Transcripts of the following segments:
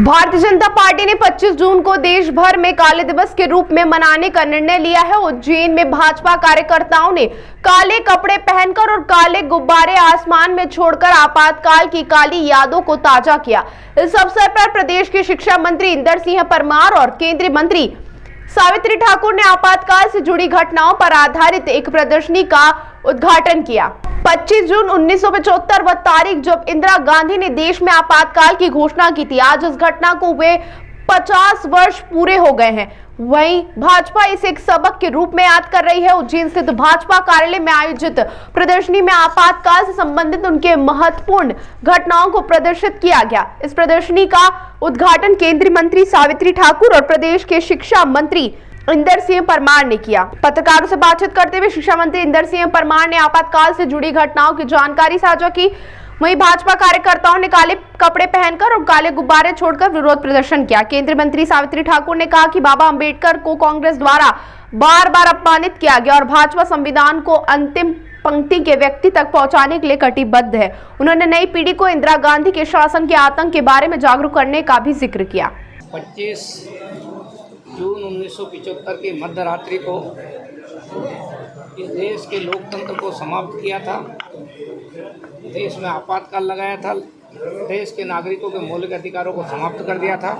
Bharatiya Janata party ने 25 जून को देश भर में काले दिवस के रूप में मनाने का निर्णय लिया है। उज्जैन में भाजपा कार्यकर्ताओं ने काले कपड़े पहनकर और काले गुब्बारे आसमान में छोड़कर आपातकाल की काली यादों को ताजा किया। इस अवसर पर प्रदेश के शिक्षा मंत्री इंदर सिंह परमार और केंद्रीय मंत्री सावित्री ठाकुर ने आपातकाल से जुड़ी घटनाओं पर आधारित एक प्रदर्शनी का उद्घाटन किया। 25 जून 1975 वह तारीख जब इंदिरा गांधी ने देश में आपातकाल की घोषणा की थी। आज इस घटना को हुए 50 वर्ष पूरे हो गए हैं। वहीं भाजपा इसे एक सबक के रूप में याद कर रही है। उज्जैन स्थित भाजपा कार्यालय में आयोजित प्रदर्शनी में आपातकाल से संबंधित उनके महत्वपूर्ण घटनाओं को प्रदर्शित किया गया। इस प्रदर्शनी का उद्घाटन केंद्रीय मंत्री सावित्री ठाकुर और प्रदेश के शिक्षा मंत्री इंदर सिंह परमार ने किया। पत्रकारों से बातचीत करते हुए शिक्षा मंत्री इंदर सिंह परमार ने आपातकाल से जुड़ी घटनाओं की जानकारी साझा की। वहीं भाजपा कार्यकर्ताओं ने काले कपड़े पहनकर और काले गुब्बारे छोड़कर विरोध प्रदर्शन किया। केंद्रीय मंत्री सावित्री ठाकुर ने कहा कि बाबा अंबेडकर को कांग्रेस द्वारा बार बार अपमानित किया गया और भाजपा संविधान को अंतिम पंक्ति के व्यक्ति तक पहुंचाने के लिए कटिबद्ध है। उन्होंने नई पीढ़ी को इंदिरा गांधी के शासन के आतंक के बारे में जागरूक करने का भी जिक्र किया। 25 जून 1975 की मध्यरात्रि को इस देश के लोकतंत्र को समाप्त किया था। देश में आपातकाल लगाया था। देश के नागरिकों के मौलिक अधिकारों को समाप्त कर दिया था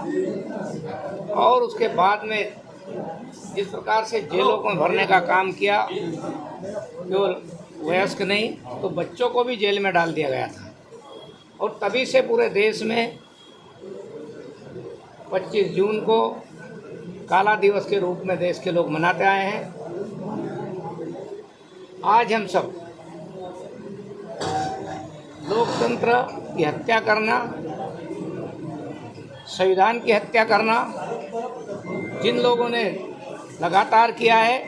और उसके बाद में जिस प्रकार से जेलों को भरने का काम किया, केवल वयस्क नहीं तो बच्चों को भी जेल में डाल दिया गया था। और तभी से पूरे देश में 25 जून को काला दिवस के रूप में देश के लोग मनाते आए हैं। आज हम सब लोकतंत्र की हत्या करना, संविधान की हत्या करना जिन लोगों ने लगातार किया है,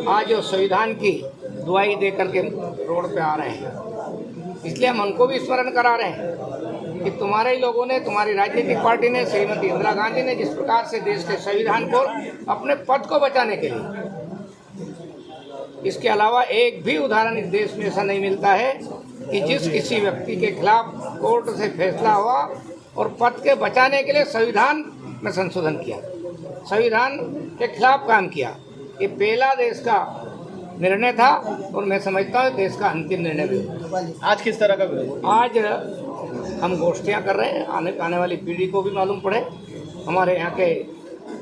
आज वो संविधान की दुहाई दे करके रोड पे आ रहे हैं। इसलिए हम उनको भी स्मरण करा रहे हैं कि तुम्हारे ही लोगों ने, तुम्हारी राजनीतिक पार्टी ने, श्रीमती इंदिरा गांधी ने जिस प्रकार से देश के संविधान को अपने पद को बचाने के लिए, इसके अलावा एक भी उदाहरण इस देश में ऐसा नहीं मिलता है कि जिस किसी व्यक्ति के खिलाफ कोर्ट से फैसला हुआ और पद के बचाने के लिए संविधान में संशोधन किया, संविधान के खिलाफ काम किया। ये पहला देश का निर्णय था और मैं समझता हूँ देश का अंतिम निर्णय भी। आज किस तरह का विरोध? आज हम गोष्ठियाँ कर रहे हैं, आने वाली पीढ़ी को भी मालूम पड़े। हमारे यहाँ के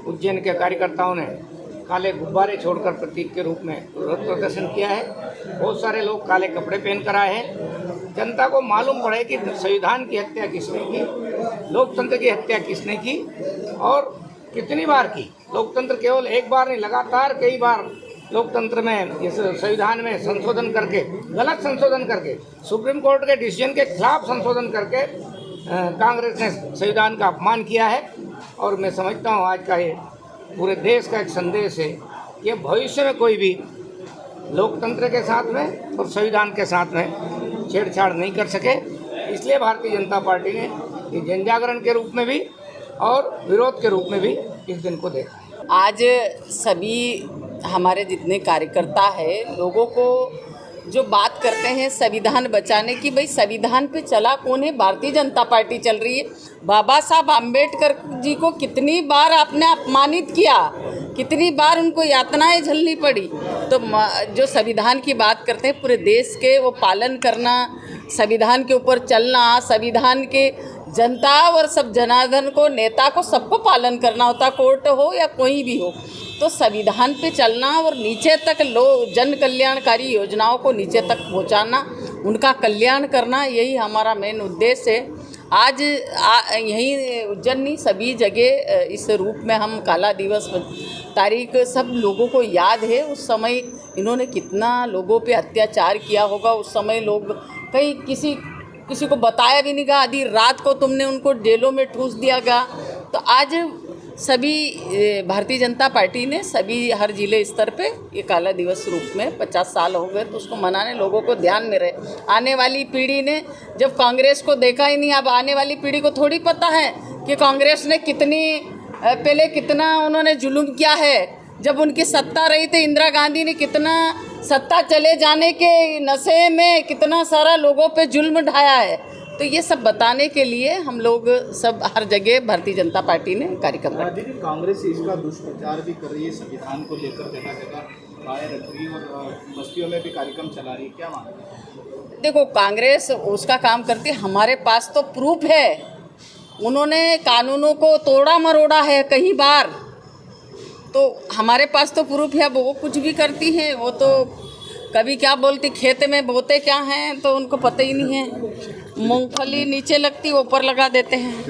उज्जैन के कार्यकर्ताओं ने काले गुब्बारे छोड़कर प्रतीक के रूप में विरोध प्रदर्शन किया है। बहुत सारे लोग काले कपड़े पहन कर आए हैं। जनता को मालूम पड़े कि संविधान की हत्या किसने की, लोकतंत्र की हत्या किसने की और कितनी बार की। लोकतंत्र केवल एक बार नहीं, लगातार कई बार लोकतंत्र में, इस संविधान में संशोधन करके, गलत संशोधन करके, सुप्रीम कोर्ट के डिसीजन के खिलाफ संशोधन करके कांग्रेस ने संविधान का अपमान किया है। और मैं समझता हूँ आज का ये पूरे देश का एक संदेश है कि भविष्य में कोई भी लोकतंत्र के साथ में और संविधान के साथ में छेड़छाड़ नहीं कर सके। इसलिए भारतीय जनता पार्टी ने ये जन जागरण के रूप में भी और विरोध के रूप में भी इस दिन को देखा है। आज सभी हमारे जितने कार्यकर्ता है, लोगों को जो बात करते हैं संविधान बचाने की, भाई संविधान पे चला कौन है? भारतीय जनता पार्टी चल रही है। बाबा साहब आम्बेडकर जी को कितनी बार आपने अपमानित किया, कितनी बार उनको यातनाएं झेलनी पड़ी। तो जो संविधान की बात करते हैं, पूरे देश के वो पालन करना, संविधान के ऊपर चलना, संविधान के जनता और सब जनार्दन को, नेता को, सबको पालन करना होता, कोर्ट हो या कोई भी हो। तो संविधान पे चलना और नीचे तक जन कल्याणकारी योजनाओं को नीचे तक पहुंचाना, उनका कल्याण करना, यही हमारा मेन उद्देश्य है। आज यहीं उज्जैन नहीं, सभी जगह इस रूप में हम काला दिवस तारीख सब लोगों को याद है। उस समय इन्होंने कितना लोगों पे अत्याचार किया होगा। उस समय लोग कहीं किसी को बताया भी नहीं गया, आधी रात को तुमने उनको जेलों में ठूस दिया गया। तो आज सभी भारतीय जनता पार्टी ने सभी हर जिले स्तर पे ये काला दिवस रूप में 50 साल हो गए, तो उसको मनाने लोगों को ध्यान में रहे। आने वाली पीढ़ी ने जब कांग्रेस को देखा ही नहीं, अब आने वाली पीढ़ी को थोड़ी पता है कि कांग्रेस ने पहले कितना उन्होंने जुल्म किया है। जब उनकी सत्ता रही थी, इंदिरा गांधी ने कितना सत्ता चले जाने के नशे में कितना सारा लोगों पे जुल्म ढाया है। तो ये सब बताने के लिए हम लोग सब हर जगह भारतीय जनता पार्टी ने कार्यक्रम रखा। दीदी, कांग्रेस इसका दुष्प्रचार भी कर रही है, संविधान को लेकर जगह जगह बाएं रख रही है और बस्तियों में भी कार्यक्रम चला रही है, क्या मानते हैं? देखो, कांग्रेस उसका काम करती है, हमारे पास तो प्रूफ है। उन्होंने कानूनों को तोड़ा मरोड़ा है कई बार, तो हमारे पास तो प्रूफ है। अब वो कुछ भी करती हैं, वो तो कभी क्या बोलती, खेत में बोते क्या हैं तो उनको पता ही नहीं है। मूंगफली नीचे लगती ऊपर लगा देते हैं।